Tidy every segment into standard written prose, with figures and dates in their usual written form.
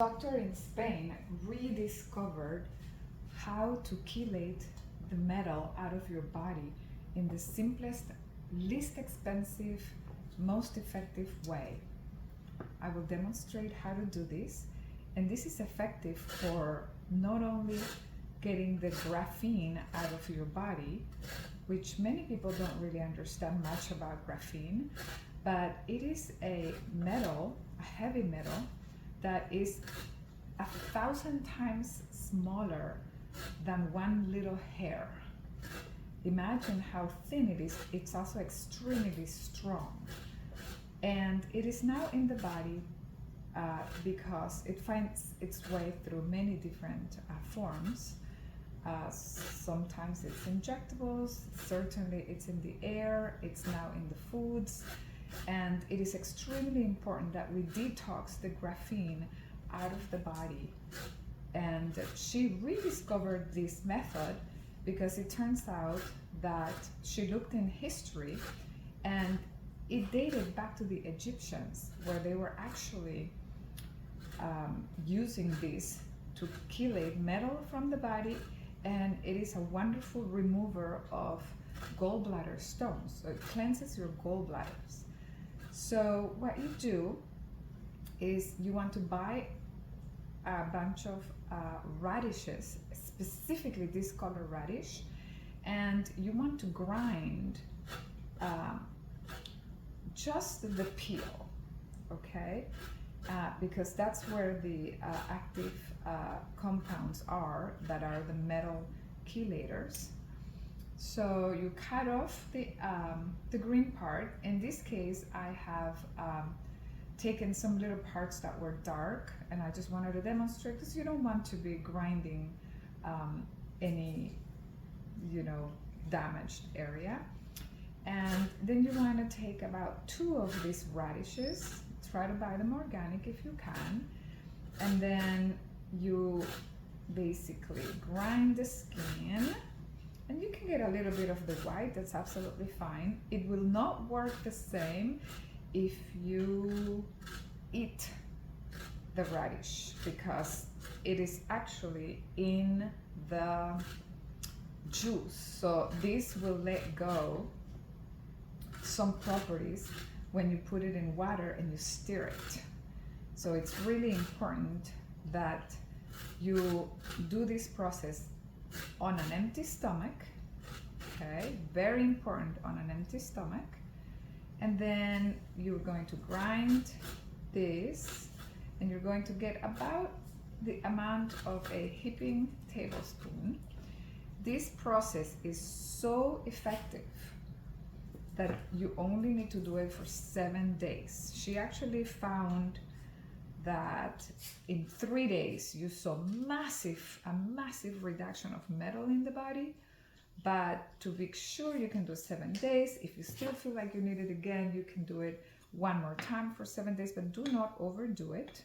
Doctor in Spain rediscovered how to chelate the metal out of your body in the simplest, least expensive, most effective way. I will demonstrate how to do this, and this is effective for not only getting the graphene out of your body, which many people don't really understand much about graphene, but it is a metal, a heavy metal, that is 1,000 times smaller than one little hair. Imagine how thin it is. It's also extremely strong. And it is now in the body because it finds its way through many different forms. Sometimes it's injectables, certainly it's in the air, it's now in the foods. And it is extremely important that we detox the graphene out of the body. And she rediscovered this method because it turns out that she looked in history and it dated back to the Egyptians, where they were actually using this to chelate metal from the body, and it is a wonderful remover of gallbladder stones. So it cleanses your gallbladders. So what you do is you want to buy a bunch of radishes, specifically this color radish, and you want to grind just the peel, okay? Because that's where the active compounds are that are the metal chelators. So you cut off the green part. In this case, I have taken some little parts that were dark, and I just wanted to demonstrate because you don't want to be grinding any, damaged area. And then you want to take about 2 of these radishes. Try to buy them organic if you can. And then you basically grind the skin. And you can get a little bit of the white, that's absolutely fine. It will not work the same if you eat the radish because it is actually in the juice. So this will let go some properties when you put it in water and you stir it. So it's really important that you do this process on an empty stomach, okay? Very important, on an empty stomach. And then you're going to grind this, and you're going to get about the amount of a heaping tablespoon. This process is so effective that you only need to do it for 7 days. She actually found that in 3 days you saw a massive reduction of metal in the body. But to be sure, you can do 7 days. If you still feel like you need it again, you can do it one more time for 7 days, but do not overdo it.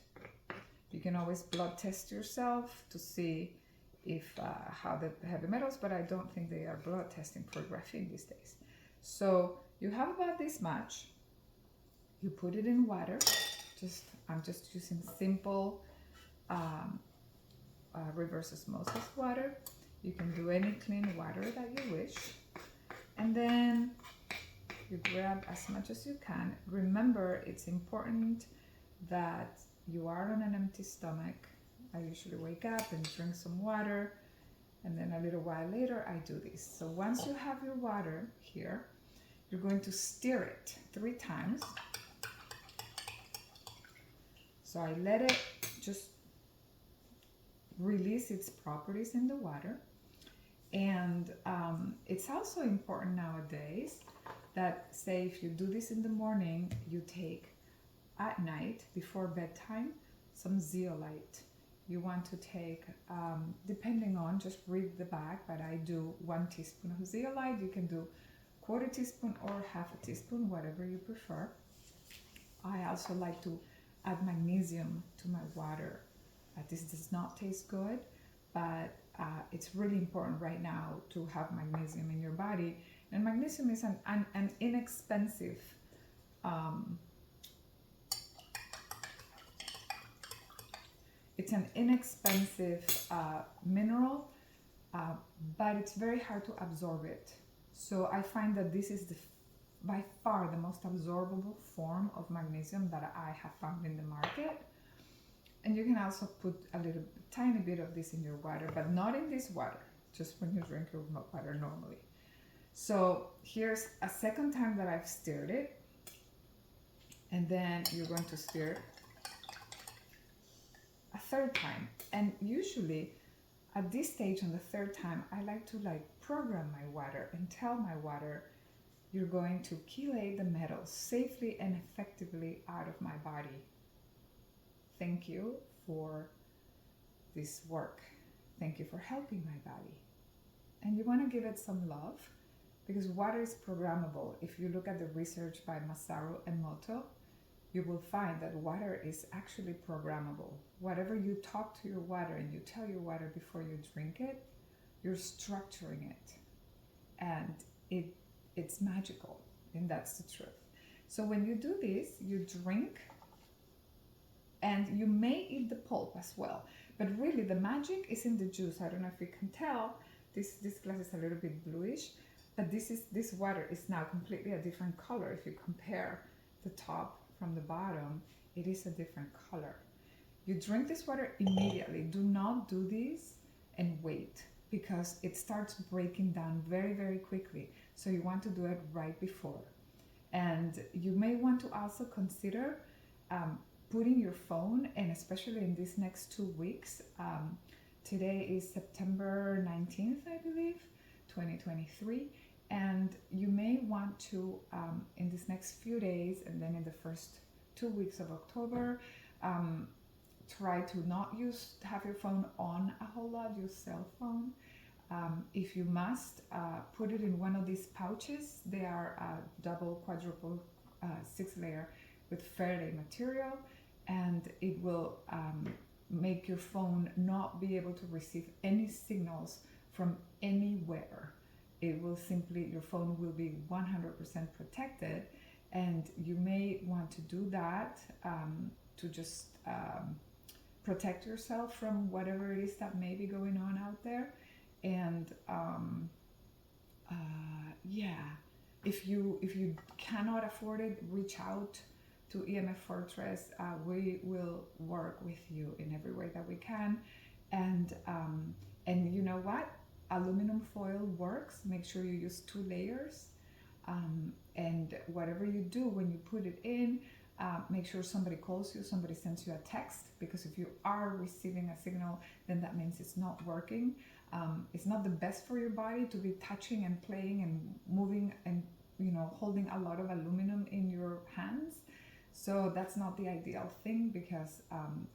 You can always blood test yourself to see if how the heavy metals, but I don't think they are blood testing for graphene these days. So you have about this much. You put it in water. I'm just using simple reverse osmosis water. You can do any clean water that you wish. And then you grab as much as you can. Remember, it's important that you are on an empty stomach. I usually wake up and drink some water, and then a little while later I do this. So once you have your water here, you're going to stir it 3 times. So I let it just release its properties in the water. And it's also important nowadays that, say, if you do this in the morning, you take at night before bedtime some zeolite. You want to take, depending on, just read the back, but I do 1 teaspoon of zeolite. You can do 1/4 teaspoon or 1/2 teaspoon, whatever you prefer. I also like to add magnesium to my water. This does not taste good, but it's really important right now to have magnesium in your body. And magnesium is an inexpensive It's an inexpensive mineral, uh, but it's very hard to absorb it. So I find that this is by far the most absorbable form of magnesium that I have found in the market. And you can also put a little tiny bit of this in your water, but not in this water, just when you drink your water normally. So here's a second time that I've stirred it, and then you're going to stir a third time. And usually at this stage on the third time, I like to program my water and tell my water, you're going to chelate the metals safely and effectively out of my body. Thank you for this work. Thank you for helping my body. And you want to give it some love, because water is programmable. If you look at the research by Masaru Emoto, you will find that water is actually programmable. Whatever you talk to your water and you tell your water before you drink it, you're structuring it. And it's magical, and that's the truth. So when you do this, you drink, and you may eat the pulp as well. But really, the magic is in the juice. I don't know if you can tell. This glass is a little bit bluish, but this water is now completely a different color. If you compare the top from the bottom, it is a different color. You drink this water immediately. Do not do this and wait, because it starts breaking down very, very quickly. So you want to do it right before. And you may want to also consider putting your phone, and especially in these next 2 weeks, today is September 19th, I believe, 2023. And you may want to, in these next few days, and then in the first 2 weeks of October, try to not have your phone on a whole lot, use cell phone. If you must, put it in one of these pouches. They are double, quadruple, 6-layer with Faraday material, and it will make your phone not be able to receive any signals from anywhere. It will simply, your phone will be 100% protected, and you may want to do that to just protect yourself from whatever it is that may be going on out there. And yeah, if you cannot afford it, reach out to EMF Fortress. We will work with you in every way that we can. And you know what? Aluminum foil works. Make sure you use 2 layers. And whatever you do when you put it in, make sure somebody calls you, somebody sends you a text, because if you are receiving a signal, then that means it's not working. It's not the best for your body to be touching and playing and moving and holding a lot of aluminum in your hands. So that's not the ideal thing, because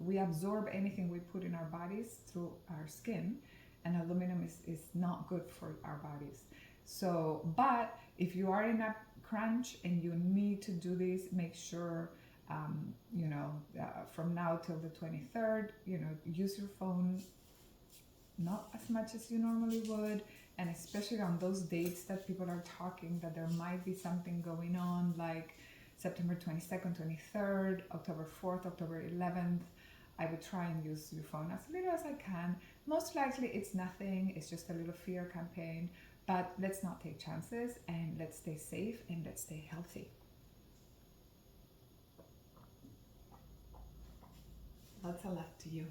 we absorb anything we put in our bodies through our skin, and aluminum is not good for our bodies. So, but if you are in a crunch and you need to do this, make sure from now till the 23rd, use your phone not as much as you normally would, and especially on those dates that people are talking that there might be something going on, like September 22nd, 23rd, October 4th, October 11th. I would try and use your phone as little as I can. Most likely it's nothing, it's just a little fear campaign, but let's not take chances, and let's stay safe, and let's stay healthy. Lots of love to you.